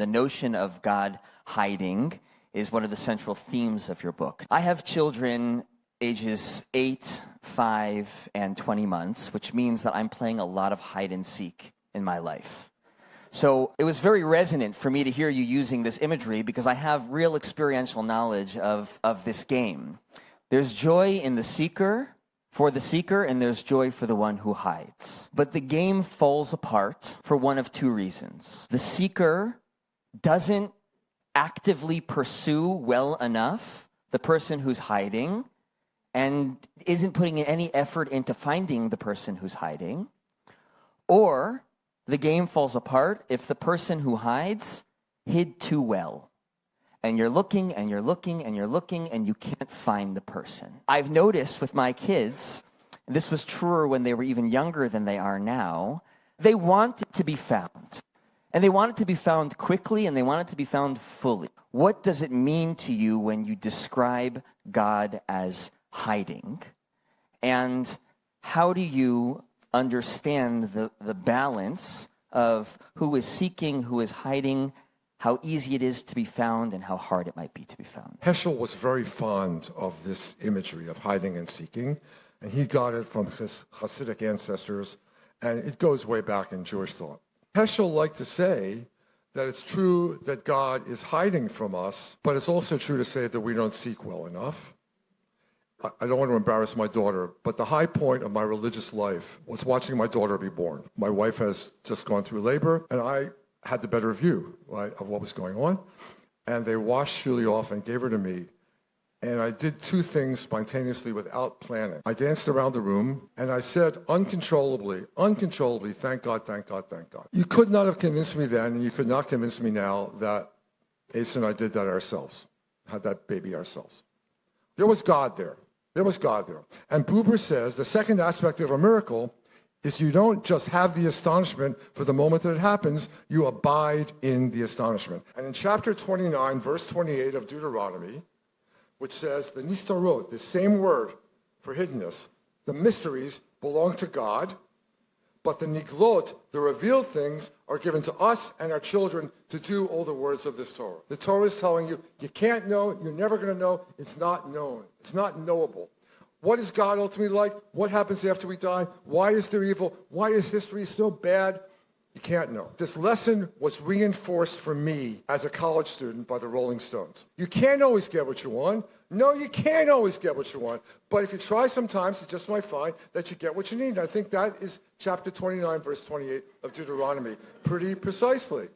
The notion of God hiding is one of the central themes of your book. I have children ages 8, 5, and 20 months, which means that I'm playing a lot of hide and seek in my life. So it was very resonant for me to hear you using this imagery because I have real experiential knowledge of this game. There's joy in the seeker, for the seeker, and there's joy for the one who hides. But the game falls apart for one of two reasons. The seeker doesn't actively pursue well enough the person who's hiding and isn't putting any effort into finding the person who's hiding. Or the game falls apart if the person who hides hid too well. And you're looking and you're looking and you're looking and you can't find the person. I've noticed with my kids, and this was truer when they were even younger than they are now, they want it to be found. And they want it to be found quickly and they want it to be found fully. What does it mean to you when you describe God as hiding? And how do you understand the balance of who is seeking, who is hiding, how easy it is to be found, and how hard it might be to be found? Heschel was very fond of this imagery of hiding and seeking, and he got it from his Hasidic ancestors, and it goes way back in Jewish thought. Heschel liked to say that it's true that God is hiding from us, but it's also true to say that we don't seek well enough. I don't want to embarrass my daughter, but the high point of my religious life was watching my daughter be born. My wife has just gone through labor, and I had the better view, right, of what was going on. And they washed Julie off and gave her to me. And I did two things spontaneously without planning. I danced around the room, and I said uncontrollably, thank God, thank God, thank God. You could not have convinced me then, and you could not convince me now that Asa and I did that ourselves, had that baby ourselves. There was God there. There was God there. And Buber says the second aspect of a miracle is you don't just have the astonishment for the moment that it happens, you abide in the astonishment. And in chapter 29, verse 28 of Deuteronomy, which says the nistarot, the same word for hiddenness, the mysteries belong to God, but the niglot, the revealed things, are given to us and our children to do all the words of this Torah. The Torah is telling you, you can't know, you're never going to know, it's not known, it's not knowable. What is God ultimately like? What happens after we die? Why is there evil? Why is history so bad? You can't know. This lesson was reinforced for me as a college student by the Rolling Stones. You can't always get what you want. No, you can't always get what you want. But if you try sometimes, you just might find that you get what you need. I think that is chapter 29, verse 28 of Deuteronomy, pretty precisely.